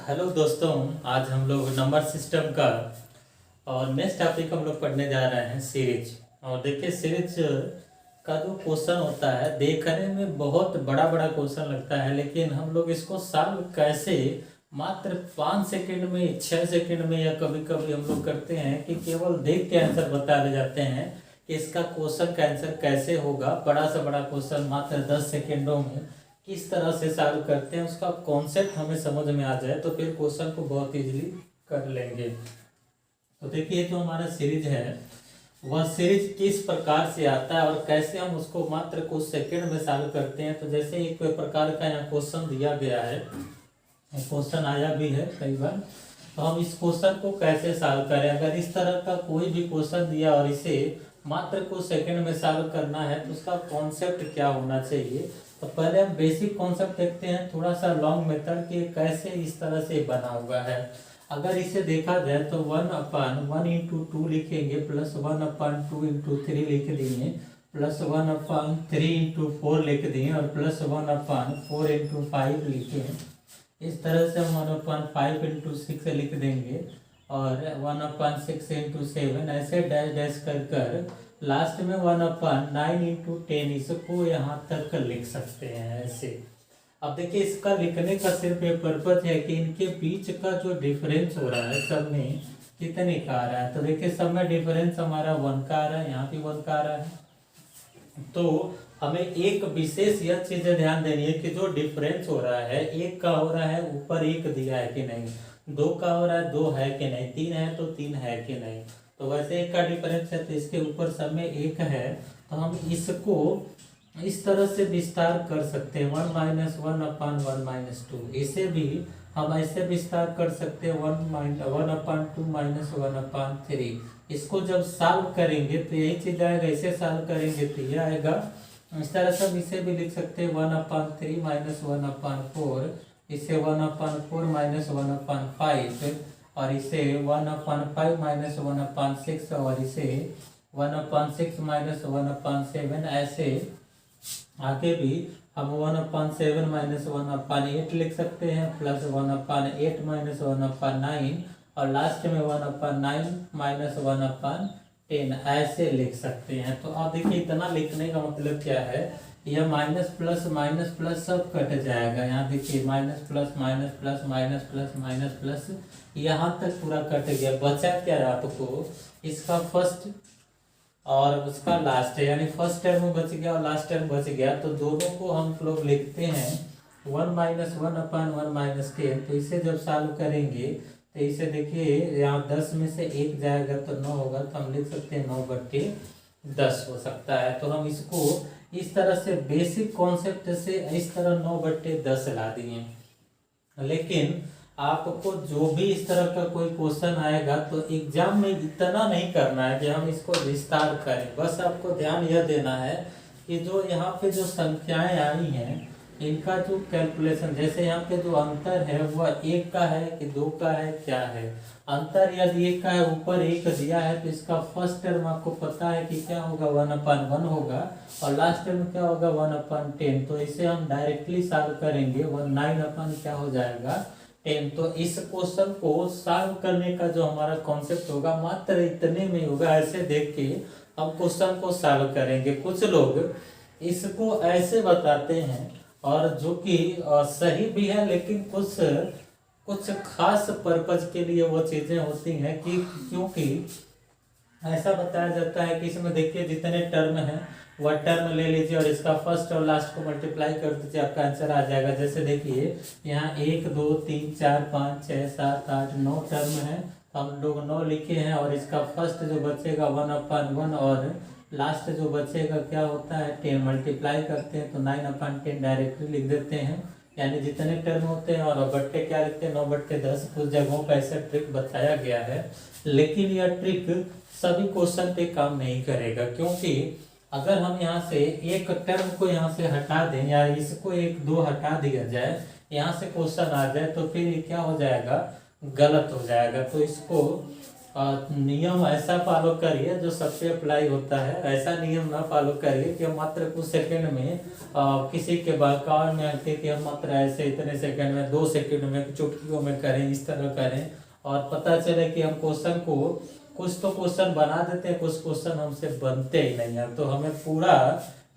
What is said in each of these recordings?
Hello दोस्तों, आज हम लोग नंबर सिस्टम का और नेक्स्ट टॉपिक हम लोग पढ़ने जा रहे हैं सीरीज। और देखिए सीरीज का जो क्वेश्चन होता है देखने में बहुत बड़ा बड़ा क्वेश्चन लगता है, लेकिन हम लोग इसको सॉल्व कैसे मात्र 5 सेकंड में 6 सेकंड में या कभी कभी हम लोग करते हैं कि केवल देख के आंसर बता ले जाते हैं कि इसका क्वेश्चन का आंसर कैसे होगा। बड़ा से बड़ा क्वेश्चन मात्र 10 सेकंडों में किस तरह से सॉल्व करते हैं, उसका कॉन्सेप्ट हमें समझ में आ जाए तो फिर क्वेश्चन को बहुत इजीली कर लेंगे। तो देखिए जो हमारा सीरीज है वह सीरीज किस प्रकार से आता है और कैसे हम उसको मात्र कुछ सेकंड में सॉल्व करते हैं। तो जैसे एक प्रकार का यहाँ क्वेश्चन दिया गया है, क्वेश्चन आया भी है कई बार, तो हम इस क्वेश्चन को कैसे सॉल्व करें। अगर इस तरह का कोई भी क्वेश्चन दिया और इसे मात्र कुछ सेकंड में सॉल्व करना है तो उसका कॉन्सेप्ट क्या होना चाहिए। तो पहले हम बेसिक कॉन्सेप्ट देखते हैं, थोड़ा सा लॉन्ग मेथड के कैसे इस तरह से बना हुआ है। अगर इसे देखा जाए तो 1/1 इंटू 2 लिखेंगे, प्लस 1/2 इंटू 3 लिख देंगे, प्लस 1/3 इंटू 4 लिख देंगे और प्लस 1/4 इंटू 5 लिखें। इस तरह से हम 1/5 इंटू 6 लिख देंगे और 1/6 इंटू 7 ऐसे डैश डैश कर लास्ट में 1/9 इंटू 10 इसको यहाँ तक लिख सकते हैं ऐसे। अब देखिए इसका लिखने का सिर्फ एक पर्पज है कि इनके बीच का जो डिफरेंस हो रहा है सब में कितने का आ रहा है। तो देखिए सब में डिफरेंस हमारा 1 का आ रहा है, यहाँ भी 1 का आ रहा है। तो हमें एक विशेष यह चीजें ध्यान देनी है कि जो डिफरेंस हो रहा है 1 का हो रहा है, ऊपर 1 दिया है कि नहीं, 2 का हो रहा है 2 है कि नहीं, 3 है तो 3 है कि नहीं। तो वैसे 1 का डिफरेंस है तो इसके ऊपर सब में 1 है, तो हम इसको इस तरह से विस्तार कर सकते हैं 1-1/1-2। इसे भी हम ऐसे विस्तार कर सकते हैं 1/2 - 1/3। इसको जब सॉल्व करेंगे तो यही चीज आएगा, इसे सॉल्व करेंगे तो यह आएगा। इस तरह से हम इसे भी लिख सकते हैं 1/3 - 1/4, इसे 1/4 - 1/5 और इसे 1/5 - 1/6 और इसे 1/6 - 1/7। ऐसे आगे भी हम 1/7 - 1/8 लिख सकते हैं, प्लस 1/8 - 1/9 और लास्ट में 1/9 - 1/10 ऐसे लिख सकते हैं। तो आप देखिए इतना लिखने का मतलब क्या है, यह माइनस प्लस सब कट जाएगा। यहाँ देखिए minus plus minus plus minus plus minus plus यहाँ तक पूरा कट गया। बचा क्या आपको, इसका फर्स्ट और उसका लास्ट है, यानी फर्स्ट टर्म बच गया और लास्ट टर्म बच गया। तो दोनों को हम लोग लिखते हैं 1 - 1/1 - 10। तो इसे जब सॉल्व करेंगे तो इसे देखिए यहाँ 10 में से 1 जाएगा तो 9 होगा, तो हम लिख सकते हैं 9/10 हो सकता है। तो हम इसको इस तरह से बेसिक कॉन्सेप्ट से इस तरह 9/10 ला दिए। लेकिन आपको जो भी इस तरह का कोई क्वेश्चन आएगा तो एग्जाम में इतना नहीं करना है कि हम इसको विस्तार करें। बस आपको ध्यान यह देना है कि जो यहाँ पे जो संख्याएं आई हैं इनका जो कैलकुलेशन, जैसे यहाँ पे जो अंतर है वह 1 का है कि 2 का है, क्या है अंतर। यदि 1 का है, ऊपर 1 दिया है तो इसका फर्स्ट टर्म आपको पता है कि क्या होगा 1/1 होगा और लास्ट टर्म क्या होगा 1/10। तो इसे हम डायरेक्टली सॉल्व करेंगे 9 क्या हो जाएगा 10। तो इस क्वेश्चन को सॉल्व करने का जो हमारा कॉन्सेप्ट होगा मात्र इतने में होगा। ऐसे देख के हम क्वेश्चन को सॉल्व करेंगे। कुछ लोग इसको ऐसे बताते हैं और जो कि सही भी है, लेकिन कुछ खास पर्पज के लिए वो चीजें होती हैं कि क्योंकि ऐसा बताया जाता है कि इसमें देखिए जितने टर्म हैं वह टर्म ले लीजिए और इसका फर्स्ट और लास्ट को मल्टीप्लाई कर दीजिए, आपका आंसर आ जाएगा। जैसे देखिए यहाँ 1 2 3 4 5 6 7 8 9 टर्म है, तो हम लोग 9 लिखे हैं और इसका फर्स्ट जो बचेगा 1/1 और लास्ट जो बचेगा क्या होता है 10। मल्टीप्लाई करते हैं तो 9/10 डायरेक्टली लिख देते हैं, यानी जितने टर्म होते हैं। और बट्टे क्या लिखते हैं 9/10। कुछ जगहों पर ऐसा ट्रिक बताया गया है, लेकिन यह ट्रिक सभी क्वेश्चन पे काम नहीं करेगा। क्योंकि अगर हम यहाँ से एक टर्म को यहाँ से हटा दें या इसको 1 2 हटा दिया जाए, यहाँ से क्वेश्चन आ जाए तो फिर ये क्या हो जाएगा, गलत हो जाएगा। तो इसको नियम ऐसा फॉलो करिए जो सबसे अप्लाई होता है। ऐसा नियम ना फॉलो करिए कि हम मात्र कुछ सेकंड में किसी के बहकावे में आके कि हम मात्र ऐसे इतने सेकंड में 2 सेकंड में चुटकियों में करें, इस तरह करें और पता चले कि हम क्वेश्चन को कुछ तो क्वेश्चन बना देते हैं, कुछ क्वेश्चन हमसे बनते ही नहीं है। तो हमें पूरा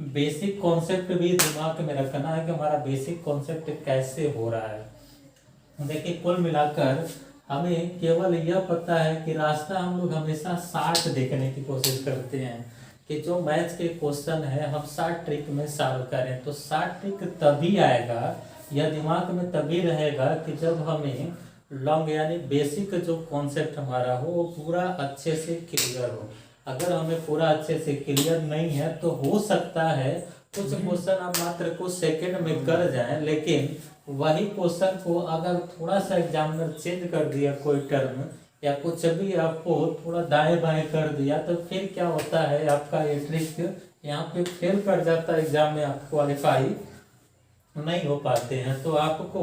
बेसिक कॉन्सेप्ट भी दिमाग में रखना है कि हमारा बेसिक कॉन्सेप्ट कैसे हो रहा है। देखिए कुल मिलाकर हमें केवल यह पता है कि रास्ता हम लोग हमेशा 60 देखने की कोशिश करते हैं कि जो मैथ्स के क्वेश्चन है हम 60 ट्रिक में सॉल्व करें। तो 60 ट्रिक तभी आएगा, यह दिमाग में तभी रहेगा कि जब हमें लॉन्ग यानी बेसिक जो कॉन्सेप्ट हमारा हो वो पूरा अच्छे से क्लियर हो। अगर हमें पूरा अच्छे से क्लियर नहीं है तो हो सकता है कुछ क्वेश्चन आप मात्र कुछ सेकंड में कर जाएं, लेकिन वही क्वेश्चन को अगर थोड़ा सा एग्जामिनर चेंज कर दिया, कोई टर्म या कुछ भी आपको थोड़ा दाएं बाएं कर दिया, तो फिर क्या होता है आपका ये ट्रिक यहाँ पे फेल कर जाता है, एग्जाम में आप क्वालिफाई नहीं हो पाते हैं। तो आपको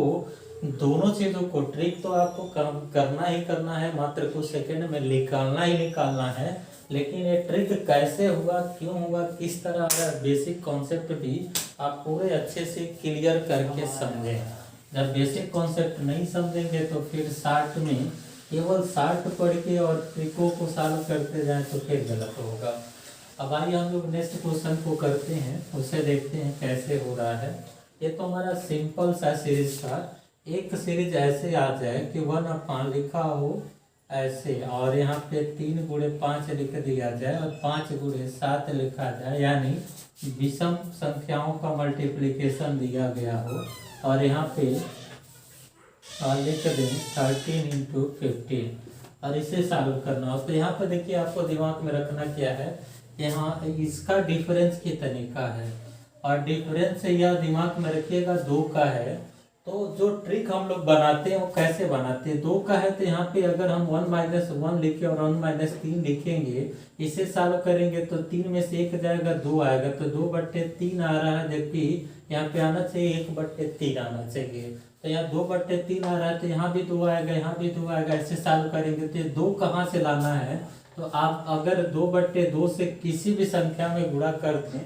दोनों चीजों को, ट्रिक तो आपको करना ही करना है, मात्र कुछ सेकंड में निकालना ही निकालना है, लेकिन ये ट्रिक कैसे हुआ, क्यों हुआ, किस तरह का बेसिक कॉन्सेप्ट भी आप पूरे अच्छे से क्लियर करके समझें। जब बेसिक कॉन्सेप्ट नहीं समझेंगे तो फिर 60 में केवल 60 पढ़ के और ट्रिकों को सॉल्व करते जाएं तो फिर गलत होगा। अब आइए हम लोग नेक्स्ट क्वेश्चन को करते हैं, उसे देखते हैं कैसे हो रहा है। ये तो हमारा सिंपल सा सीरीज था। एक सीरीज ऐसे आ जाए कि 1/, लिखा हो ऐसे और यहाँ पे 3 × 5 लिख दिया जाए और 5 × 7 लिखा जाए, यानी विषम संख्याओं का मल्टीप्लिकेशन दिया गया हो और यहाँ पे लिख दें 13 × 15 और इसे सॉल्व करना हो। तो यहाँ पे देखिए आपको दिमाग में रखना क्या है, यहाँ इसका डिफरेंस कितने का है और डिफरेंस यह दिमाग में रखिएगा 2 का है। तो जो ट्रिक हम लोग बनाते हैं वो कैसे बनाते हैं, 2 का है तो यहाँ पे अगर हम 1 - 1 लिखे और 1 - 3 लिखेंगे, इसे सॉल्व करेंगे तो 3 में से 1 जाएगा, 2 आएगा, तो 2/3 आ रहा है, जबकि यहाँ पे आना चाहिए 1/3 आना चाहिए। तो यहाँ 2/3 आ रहा है तो यहाँ भी 2 आएगा, यहाँ भी 2 आएगा, ऐसे सॉल्व करेंगे तो 2 कहाँ से लाना है। तो आप अगर 2/2 से किसी भी संख्या में गुणा कर दें,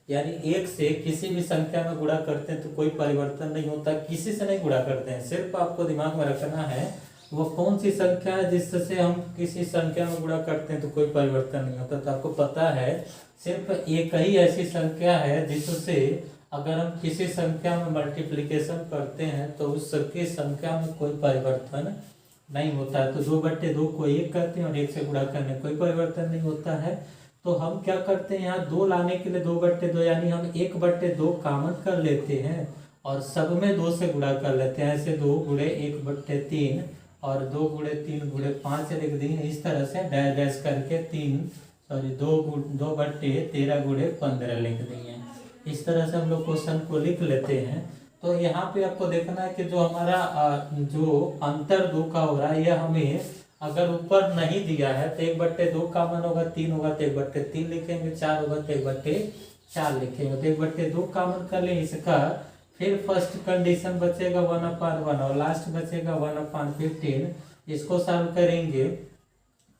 यानी 1 से किसी भी संख्या में गुणा करते हैं तो कोई परिवर्तन नहीं होता, किसी से नहीं गुणा करते हैं। सिर्फ आपको दिमाग में रखना है वो कौन सी संख्या है जिससे हम किसी संख्या में गुणा करते हैं तो कोई परिवर्तन नहीं होता। तो आपको पता है सिर्फ एक ही ऐसी संख्या है जिससे अगर हम किसी संख्या में मल्टीप्लिकेशन करते हैं तो उस की संख्या में कोई परिवर्तन नहीं होता है। तो 2/2 को 1 करते हैं और 1 से गुणा करने कोई परिवर्तन नहीं होता है। तो हम क्या करते हैं, यहाँ 2 लाने के लिए 2/2 यानी हम 1/2 कॉमन कर लेते हैं और सब में 2 से गुणा कर लेते हैं। ऐसे 2 × 1/3 और 2 × 3 × 5 लिख देंगे, इस तरह से डैश डैश करके 2/13 × 15 लिख देंगे। इस तरह से हम लोग क्वेश्चन को लिख लेते हैं। तो यहाँ पे आपको देखना है कि जो हमारा जो अंतर 2 का हो रहा है यह हमें अगर ऊपर नहीं दिया है तो 1/2 कॉमन होगा, 3 होगा तो 1/3 लिखेंगे, 4 होगा तो 1/4 लिखेंगे। तो 1/2 कॉमन कर लें इसका, फिर फर्स्ट कंडीशन बचेगा 1/1 और लास्ट बचेगा 1/15। इसको सॉल्व करेंगे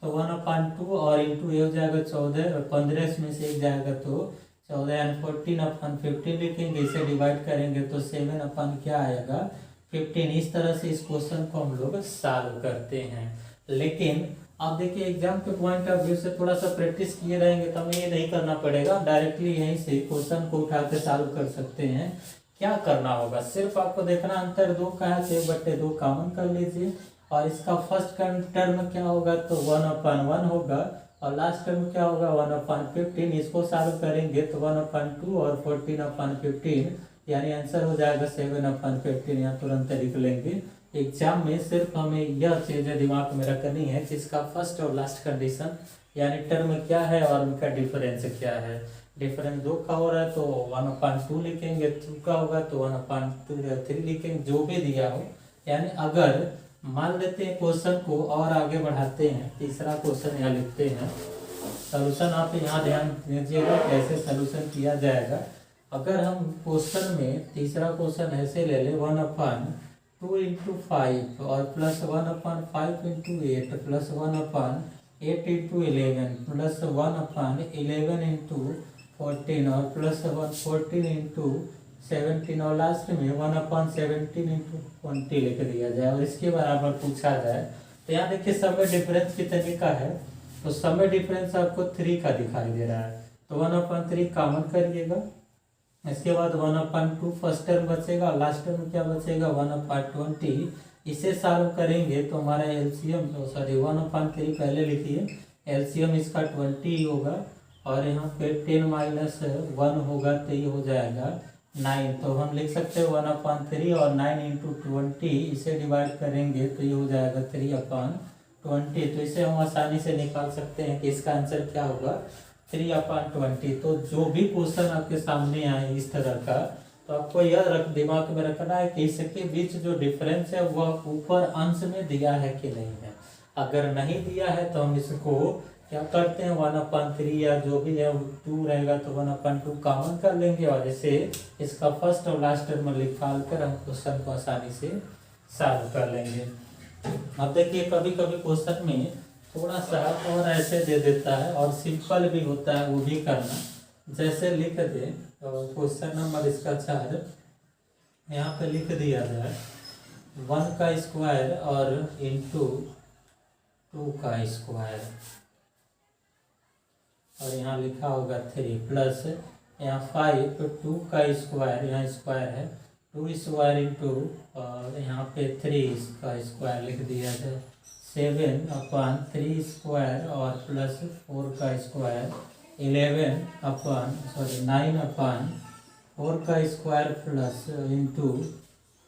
तो 1/2 और इंटू ये हो जाएगा 14 और 15 में से 1 जाएगा तो 14 यानी 14/15 लिखेंगे। इसे डिवाइड करेंगे तो 7/ क्या आएगा 15। इस तरह से इस क्वेश्चन को हम लोग सॉल्व करते हैं। लेकिन आप देखिए एग्जाम के पॉइंट ऑफ व्यू से थोड़ा सा प्रैक्टिस किए रहेंगे तो हमें ये नहीं करना पड़ेगा, डायरेक्टली यहीं से क्वेश्चन को उठा के सॉल्व कर सकते हैं। क्या करना होगा, सिर्फ आपको देखना अंतर 2 का है तो 1/2 कॉमन कर लीजिए और इसका फर्स्ट टर्म क्या होगा तो 1/1 होगा और लास्ट टर्म क्या होगा 1/15। इसको सॉल्व करेंगे तो 1/2 और 14/15 यानी आंसर हो जाएगा 7/15। यहाँ तुरंत लिख लेंगे। एग्जाम में सिर्फ हमें यह चीजें दिमाग में रखनी है कि इसका फर्स्ट और लास्ट कंडीशन यानी टर्म क्या है और उनका डिफरेंस क्या है। डिफरेंस 2 का हो रहा है तो 1/2 लिखेंगे, 2 का होगा तो 1/3 लिखेंगे, जो भी दिया हो। यानी अगर मान लेते हैं क्वेश्चन को और आगे बढ़ाते हैं, तीसरा क्वेश्चन यहाँ लिखते हैं। सॉल्यूशन आप यहाँ ध्यान दीजिएगा कैसे सॉल्यूशन किया जाएगा। अगर हम क्वेश्चन में तीसरा क्वेश्चन ऐसे ले ले 1/2 × 5 और +1/5 × 8 +1/5 8 इंटू 11 प्लस 1/11 इंटू 14 और प्लस 14 इंटू 17 और लास्ट में 1/17 इंटू 20 लिख दिया जाए और इसके बराबर पूछा जाए। तो यहाँ देखिए समय डिफरेंस कितने का है, तो समय डिफरेंस आपको 3 का दिखाई दे रहा है, तो 1/3 कॉमन करिएगा। इसके बाद 1/2 फर्स्ट टर्म बचेगा, लास्ट टर्म क्या बचेगा 1/20। इसे सॉल्व करेंगे तो हमारा एलसीएम सॉरी 1/3 पहले लिखिए, एलसीएम इसका 20 होगा और यहाँ पे 10 माइनस 1 होगा तो ये हो जाएगा 9। तो हम लिख सकते हैं 1/3 और 9 इंटू 20 इसे डिवाइड करेंगे तो ये हो जाएगा 3/20। तो इसे हम आसानी से निकाल सकते हैं कि इसका आंसर क्या होगा 3/20। तो जो भी क्वेश्चन आपके सामने आए इस तरह का, तो आपको यह दिमाग में रखना है कि इसके बीच जो डिफरेंस है वह ऊपर अंश में दिया है कि नहीं है। अगर नहीं दिया है तो हम इसको क्या करते हैं 1/3 या जो भी है 2 रहेगा तो 1/2 कॉमन कर लेंगे और जैसे इसका फर्स्ट और लास्ट टर्म निकाल कर हम क्वेश्चन को आसानी से सॉल्व कर लेंगे। अब देखिए कभी कभी क्वेश्चन में थोड़ा सा और ऐसे दे देता है और सिंपल भी होता है, वो भी करना। जैसे लिख दे क्वेश्चन नंबर इसका 4, यहाँ पे लिख दिया जाए 1 का स्क्वायर और इंटू 2 का स्क्वायर और यहाँ लिखा होगा 3 प्लस यहाँ 5 तो 2 का स्क्वायर, यहाँ स्क्वायर है 2 स्क्वायर इंटू और यहाँ पे 3 का स्क्वायर लिख दिया जाए 7/3 स्क्वायर और प्लस 4 का स्क्वायर 9/4 का स्क्वायर प्लस इंटू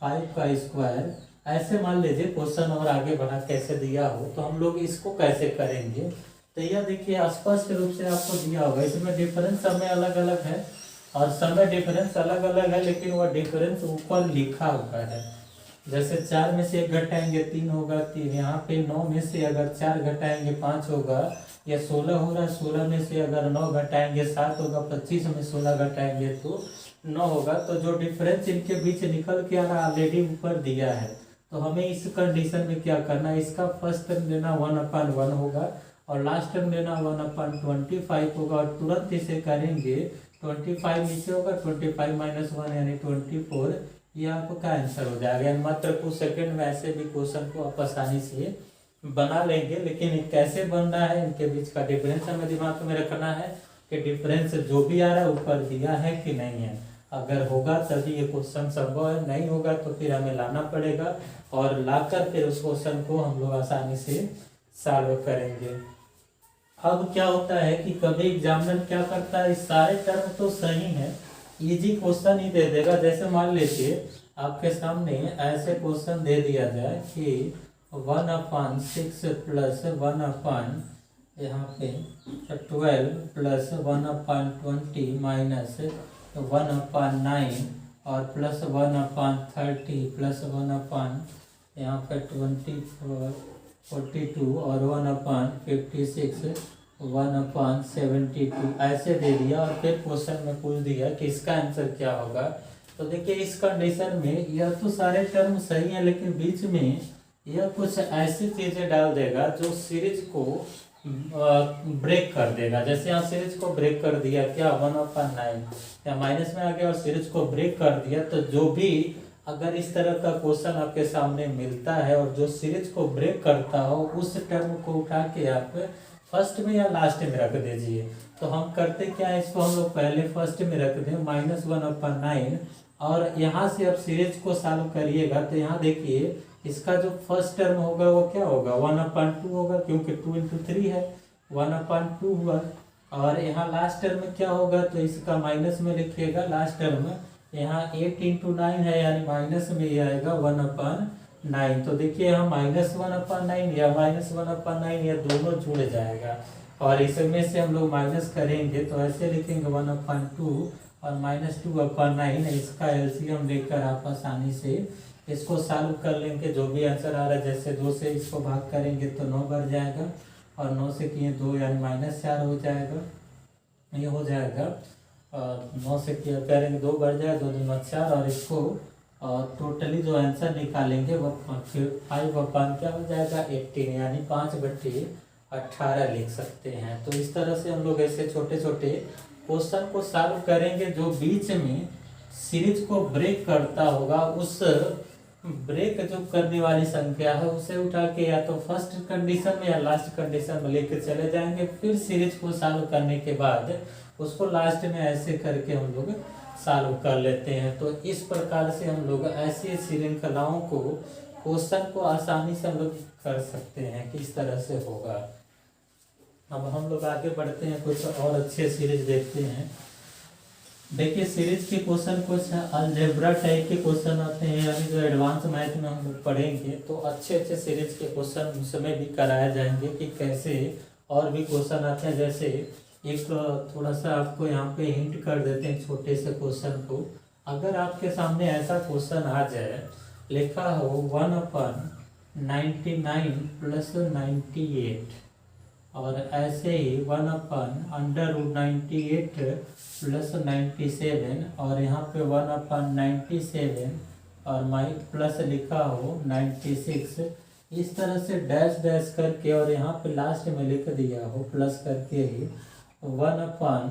5 का स्क्वायर। ऐसे मान लीजिए क्वेश्चन और आगे बढ़ा कैसे दिया हो तो हम लोग इसको कैसे करेंगे। तो यह देखिए स्पष्ट रूप से आपको दिया होगा, इसमें डिफरेंस समय अलग अलग है और समय डिफरेंस अलग अलग है, लेकिन वह डिफरेंस ऊपर लिखा हुआ है। जैसे 4 में से 1 घटाएंगे 3 होगा 3, यहाँ पे 9 में से अगर 4 घटाएंगे 5 होगा, या 16 हो रहा है 16 में से अगर 9 घटाएंगे 7 होगा, 25 में 16 घटाएंगे तो 9 होगा। तो जो डिफरेंस इनके बीच निकल के आ रहा ऑलरेडी ऊपर दिया है, तो हमें इस कंडीशन में क्या करना है, इसका फर्स्ट टर्म लेना 1/1 होगा और लास्ट टर्म लेना 1/25 होगा और तुरंत इसे करेंगे 25 नीचे होगा 25 माइनस 1 यानी 24। ये आपका आंसर हो जाएगा। मात्र कुछ सेकंड में ऐसे भी क्वेश्चन को आप आसानी से बना लेंगे, लेकिन कैसे बन रहा है इनके बीच का डिफरेंस हमें दिमाग में रखना है कि डिफरेंस जो भी आ रहा है ऊपर दिया है कि नहीं है। अगर होगा तभी ये क्वेश्चन संभव है, नहीं होगा तो फिर हमें लाना पड़ेगा और लाकर फिर उस क्वेश्चन को हम लोग आसानी से सॉल्व करेंगे। अब क्या होता है कि कभी एग्जामिनर क्या करता है, इस सारे टर्म तो सही है, इजी क्वेश्चन ही दे देगा। जैसे मान लीजिए आपके सामने ऐसे क्वेश्चन दे दिया जाए कि 1/6 प्लस 1/, यहाँ पे 12 प्लस 1/20 माइनस 1/9 और प्लस 1/30 प्लस 1/, यहाँ पे 42 और 1/56 1/72 ऐसे दे दिया और फिर क्वेश्चन में पूछ दिया कि इसका आंसर क्या होगा। तो देखिए इस कंडीशन में यह तो सारे टर्म सही है, लेकिन बीच में यह कुछ ऐसी चीजें डाल देगा जो सीरीज को ब्रेक कर देगा। जैसे यहाँ सीरीज को ब्रेक कर दिया क्या 1/9 या माइनस में आ गया और सीरीज को ब्रेक कर दिया, तो जो भी अगर इस तरह का क्वेश्चन आपके सामने मिलता है और जो सीरीज को ब्रेक करता हो उस टर्म को उठा के आप फर्स्ट में या लास्ट में रख दीजिए। तो हम करते क्या है, इसको हम लोग पहले फर्स्ट में रख दें -1/9 और यहाँ से अब सीरीज को सॉल्व करिएगा तो यहाँ देखिए इसका जो फर्स्ट टर्म होगा वो क्या होगा 1/2 होगा, क्योंकि 2 इंटू 3 है 1/2 हुआ। और यहाँ लास्ट टर्म में क्या होगा, तो इसका माइनस में लिखिएगा लास्ट टर्म में, यहाँ 8 इंटू 9 है यानी माइनस में ही आएगा 1/9। तो देखिए यहाँ -1/9 या -1/9 या दोनों जुड़ जाएगा और इसमें से हम लोग माइनस करेंगे तो ऐसे लिखेंगे 1/2 और -2/9। इसका एलसीएम लेकर आप आसानी से इसको सॉल्व कर लेंगे। जो भी आंसर आ रहा है, जैसे 2 से इसको भाग करेंगे तो 9 बढ़ जाएगा और 9 से किए 2 यानी -4 हो जाएगा, ये हो जाएगा। और 9 से किया करेंगे 2 बढ़ जाएगा 2 दूना 4 और इसको टोटली जो आंसर निकालेंगे वो 5 क्या हो जाएगा 18 यानी 5/18 18 लिख सकते हैं। तो इस तरह से हम लोग ऐसे छोटे छोटे क्वेश्चन को सॉल्व करेंगे जो बीच में सीरीज को ब्रेक करता होगा, उस ब्रेक जो करने वाली संख्या है उसे उठा के या तो फर्स्ट कंडीशन में या लास्ट कंडीशन में लेकर चले जाएंगे। फिर सीरीज को सॉल्व करने के बाद उसको लास्ट में ऐसे करके हम लोग सॉल्व कर लेते हैं। तो इस प्रकार से हम लोग ऐसी श्रृंखलाओं को क्वेश्चन को आसानी से हम लोग कर सकते हैं कि इस तरह से होगा। अब हम लोग आगे बढ़ते हैं, कुछ और अच्छे सीरीज देखते हैं। देखिए सीरीज के क्वेश्चन कुछ अलजेब्रा टाइप के क्वेश्चन आते हैं, यानी जो एडवांस मैथ में हम लोग पढ़ेंगे तो अच्छे अच्छे सीरीज के क्वेश्चन उसमें भी कराए जाएंगे कि कैसे। और भी क्वेश्चन आते हैं, जैसे एक थोड़ा सा आपको यहाँ पे हिंट कर देते हैं छोटे से क्वेश्चन को। अगर आपके सामने ऐसा क्वेश्चन आ जाए, लिखा हो 1/99 + 98 और ऐसे ही 1/√98 + 97 और यहाँ पे 1/97 और प्लस लिखा हो 96। इस तरह से डैश डैश करके और यहाँ पे लास्ट में लिख दिया हो प्लस करके ही 1/50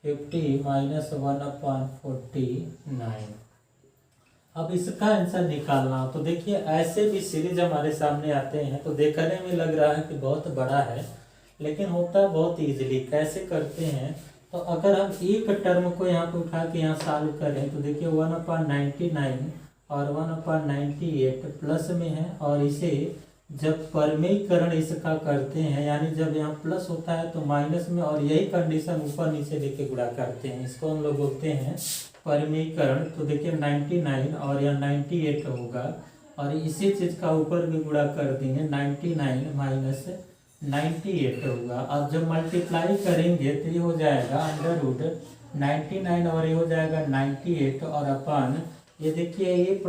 - 1/49। अब इसका आंसर निकालना हो तो देखिए ऐसे भी सीरीज हमारे सामने आते हैं तो देखने में लग रहा है कि बहुत बड़ा है, लेकिन होता है बहुत इजीली। कैसे करते हैं, तो अगर हम एक टर्म को यहाँ पे उठा के यहाँ सॉल्व करें तो देखिए 1/99 और 1/98 प्लस में है, और इसे जब परमेयीकरण इसका करते हैं, यानी जब यहाँ प्लस होता है तो माइनस में, और यही कंडीशन ऊपर नीचे लेके गुणा करते हैं, इसको हम लोग बोलते हैं परमेयीकरण। तो देखिए 99 और यहाँ 98 होगा, और इसी चीज का ऊपर भी गुणा कर देंगे 99 - 98 होगा। अब जब मल्टीप्लाई करेंगे तो ये हो जाएगा √99 और ये हो जाएगा 98 और अपन ये देखिए a +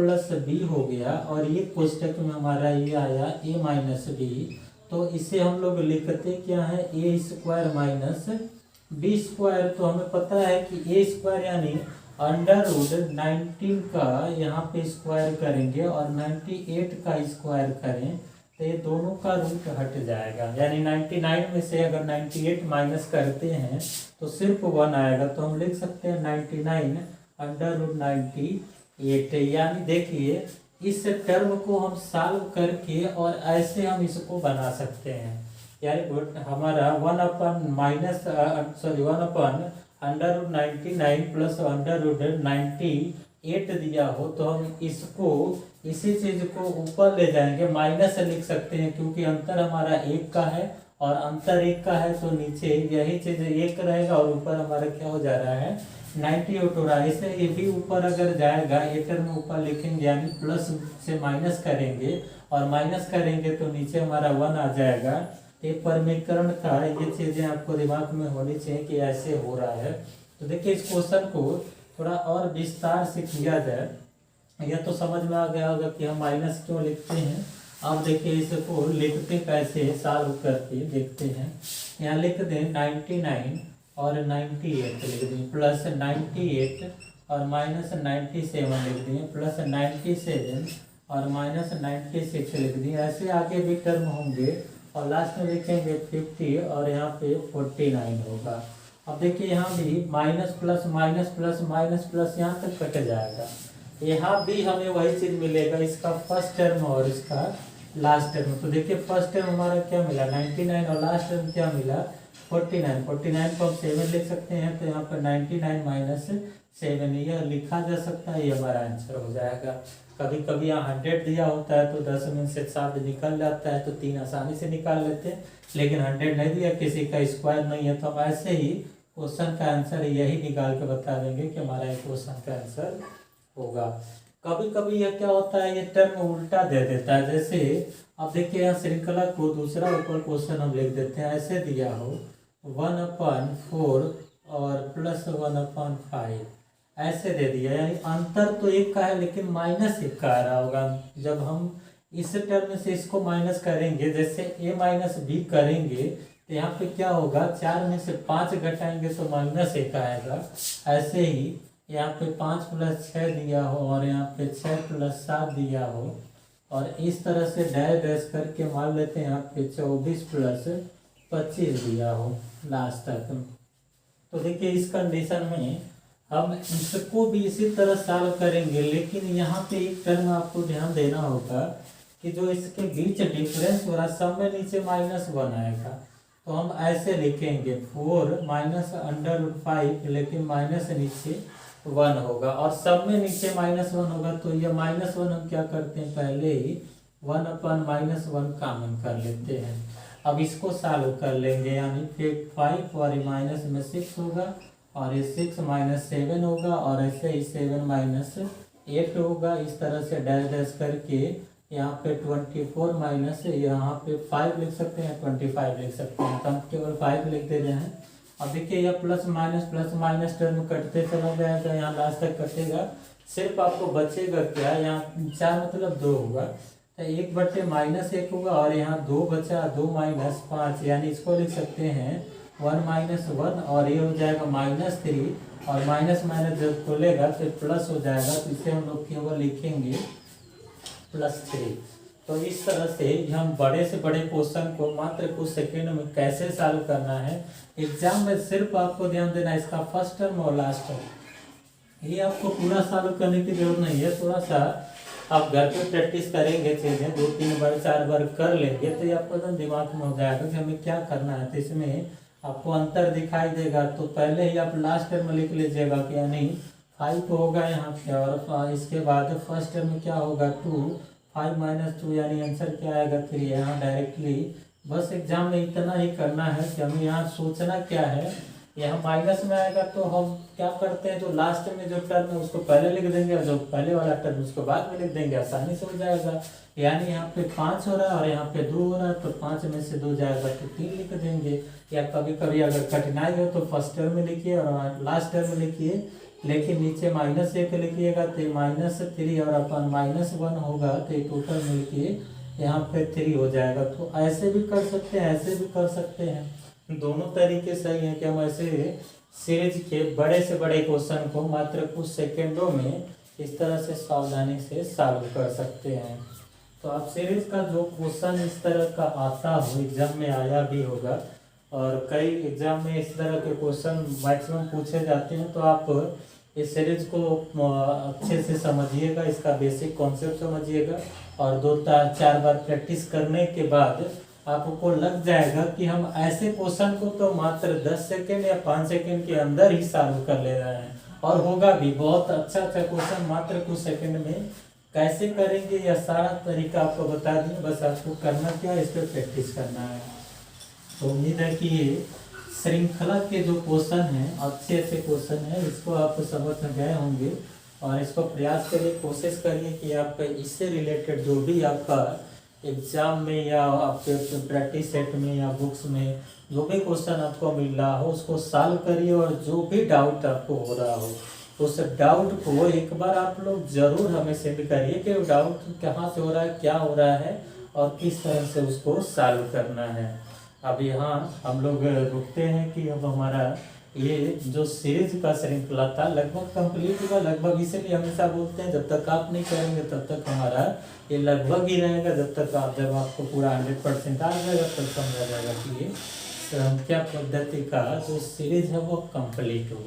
b हो गया, और ये कोष्टक में हमारा ये आया a - b। तो इसे हम लोग लिखते क्या है, a² - b²। तो हमें पता है कि a² यानी √19 का यहाँ पे स्क्वायर करेंगे और 98 का स्क्वायर करें तो ये दोनों का रूट हट जाएगा, यानी 99 में से अगर 98 माइनस करते हैं तो सिर्फ 1 आएगा। तो हम लिख सकते हैं 99 √98। यानी देखिए इस टर्म को हम सॉल्व करके और ऐसे हम इसको बना सकते हैं, यानी हमारा 1/99 + √98 दिया हो तो हम इसको इसी चीज को ऊपर ले जाएंगे, माइनस लिख सकते हैं क्योंकि अंतर हमारा 1 का है और अंतर 1 का है, तो नीचे यही चीज 1 रहेगा और ऊपर हमारा क्या हो जा रहा है 98 हो रहा है। इससे ये भी ऊपर अगर जाएगा ए टर्म में ऊपर लिखेंगे, यानी प्लस से माइनस करेंगे और माइनस करेंगे तो नीचे हमारा 1 आ जाएगा। एक परमेयीकरण का ये चीजें आपको दिमाग में होनी चाहिए कि ऐसे हो रहा है। तो देखिए इस क्वेश्चन को थोड़ा और विस्तार से किया जाए, यह तो समझ में आ गया होगा कि हम माइनस क्यों लिखते हैं। अब देखिए इसको लिखते कैसे, सॉल्व करके देखते हैं। यहाँ लिख दें 99 और 98 लिख दें, प्लस 98 और -97 लिख दें, प्लस 97 और -96 लिख दें। ऐसे आगे भी टर्म होंगे और लास्ट में लिखेंगे 50 और यहाँ पे 49 होगा। अब देखिए यहाँ भी minus plus minus plus minus plus यहाँ तक कट जाएगा, यहाँ भी हमें वही चीज मिलेगा, इसका फर्स्ट टर्म और इसका लास्ट टर्म। तो देखिए फर्स्ट टर्म हमारा क्या मिला 99 और लास्ट टर्म क्या मिला 49। 49 को हम 7 लिख सकते हैं, तो यहाँ पर 99 - 7 यह लिखा जा सकता है, ये हमारा आंसर हो जाएगा। कभी कभी यहाँ 100 दिया होता है तो 10 में से 7 निकल जाता है, तो 3 आसानी से निकाल लेते हैं, लेकिन 100 नहीं दिया, किसी का स्क्वायर नहीं है, तो हम ऐसे ही क्वेश्चन का आंसर यही निकाल के बता देंगे कि हमारा ये क्वेश्चन का आंसर होगा। कभी कभी यह क्या होता है, ये टर्म उल्टा दे देता है। जैसे अब देखिए यहाँ श्रृंखला को दूसरा ऊपर क्वेश्चन हम लिख देते हैं, ऐसे दिया हो 1/4 और प्लस 1/5 ऐसे दे दिया, यानी अंतर तो 1 का है लेकिन -1 का आ रहा होगा। जब हम इस टर्म से इसको माइनस करेंगे, जैसे a - b करेंगे तो यहाँ पे क्या होगा, 4 में से 5 घटाएंगे तो -1 आएगा। ऐसे ही यहाँ पे 5 + 6 दिया हो और यहाँ पे 6 + 7 दिया हो, और इस तरह से डैश डैश करके मान लेते हैं यहाँ पे 24 + 25 दिया हो लास्ट तक। तो देखिए इस कंडीशन में हम इसको भी इसी तरह सॉल्व करेंगे, लेकिन यहाँ पे एक टर्म आपको ध्यान देना होगा कि जो इसके बीच डिफरेंस हो रहा है सब में नीचे -1 आएगा। तो हम ऐसे लिखेंगे 4 माइनस √5, लेकिन माइनस नीचे 1 होगा और सब में नीचे -1 होगा। तो ये -1 हम क्या करते हैं, पहले ही 1/-1 कॉमन कर लेते हैं। अब इसको सॉल्व कर लेंगे, यानी फिर 5 और माइनस में 6 होगा और ये 6 - 7 होगा और ऐसे ही 7 - 8 होगा। इस तरह से डैश डैश करके यहाँ पे 24 माइनस यहाँ पे 5 लिख सकते हैं, 25 लिख सकते हैं। तो हम केवल 5 लिख दे रहे हैं। अब देखिए यह प्लस माइनस टर्म कटते चला जाएगा, यहाँ लास्ट तक कटेगा। सिर्फ आपको बचेगा क्या, यहाँ 4 मतलब 2 होगा, तो 1/-1 होगा और यहाँ 2 बचा, 2 - 5, यानी इसको लिख सकते हैं 1 - 1 और ये हो जाएगा -3 और माइनस माइनस जब खोलेगा तो प्लस हो जाएगा। तो इसे हम लोग केवल लिखेंगे +3। तो इस तरह से हम बड़े से बड़े क्वेश्चन को मात्र कुछ सेकेंड में कैसे सॉल्व करना है, एग्जाम में सिर्फ आपको ध्यान देना है इसका फर्स्ट टर्म और लास्ट टर्म। ये आपको पूरा सॉल्व करने की जरूरत नहीं है, थोड़ा सा आप घर पे प्रैक्टिस करेंगे, चीज़ें 2-3 बार 4 बार कर लेंगे तो ये आपको तो दिमाग में हो जाएगा कि हमें क्या करना है। तो इसमें आपको अंतर दिखाई देगा। तो पहले ही आप लास्ट टर्म लिख लीजिएगा कि यानी 5 होगा यहाँ पे और इसके बाद फर्स्ट टर्म में क्या होगा 2, 5 - 2 यानी आंसर क्या आएगा 3। यहाँ डायरेक्टली बस एग्जाम में इतना ही करना है कि हमें यहाँ सोचना क्या है। यहाँ माइनस में आएगा तो हम क्या करते हैं, जो लास्ट में जो टर्म है उसको पहले लिख देंगे और जो पहले वाला टर्म उसको बाद में लिख देंगे, आसानी से हो जाएगा। यानी यहाँ पे 5 हो रहा है और यहाँ पे 2 हो रहा है, तो 5 में से 2 जाएगा तो 3 लिख देंगे। या कभी कभी अगर कठिनाई हो तो फर्स्ट टर्म में लिखिए और लास्ट टर्म में लिखिए, लेकिन नीचे -1 लिखिएगा तो -3 और अपन -1 होगा तो ये टोटल मिलके यहाँ पे 3 हो जाएगा। तो ऐसे भी कर सकते हैं, ऐसे भी कर सकते हैं, दोनों तरीके सही हैं कि हम ऐसे सीरीज के बड़े से बड़े क्वेश्चन को मात्र कुछ सेकेंडों में इस तरह से सावधानी से सॉल्व कर सकते हैं। तो आप सीरीज का जो क्वेश्चन इस तरह का आता हो, एग्जाम में आया भी होगा और कई एग्जाम में इस तरह के क्वेश्चन मैक्सिमम पूछे जाते हैं, तो आप इस सीरीज को अच्छे से समझिएगा, इसका बेसिक कॉन्सेप्ट समझिएगा और 2-4 बार प्रैक्टिस करने के बाद आपको लग जाएगा कि हम ऐसे क्वेश्चन को तो मात्र 10 सेकेंड या 5 सेकेंड के अंदर ही सॉल्व कर ले रहे हैं और होगा भी बहुत अच्छा क्वेश्चन मात्र कुछ सेकेंड में कैसे करेंगे। यह सारा तरीका आपको बता दिए, बस आपको करना क्या है, इस पर प्रैक्टिस करना है। तो उम्मीद है कि ये श्रृंखला के जो क्वेश्चन हैं अच्छे क्वेश्चन हैं, इसको आप समझ में गए होंगे और इसको प्रयास करिए, कोशिश करिए कि आप इससे रिलेटेड जो भी आपका एग्जाम में या आपके प्रैक्टिस सेट में या बुक्स में जो भी क्वेश्चन आपको मिल रहा हो उसको सॉल्व करिए और जो भी डाउट आपको हो रहा हो उस डाउट को एक बार आप लोग जरूर हमें सेंड करिए कि डाउट कहाँ से हो रहा है, क्या हो रहा है और किस तरह से उसको सॉल्व करना है। अब यहाँ हम लोग रुकते हैं कि अब हमारा ये जो सीरीज का श्रृंखला था लगभग कंप्लीट हुआ। लगभग इसीलिए हमेशा बोलते हैं जब तक आप नहीं करेंगे तब तक हमारा ये लगभग ही रहेगा, जब आपको पूरा 100% आ जाएगा तब समझा जाएगा कि ये संख्या पद्धति का जो सीरीज है वो कंप्लीट हुआ।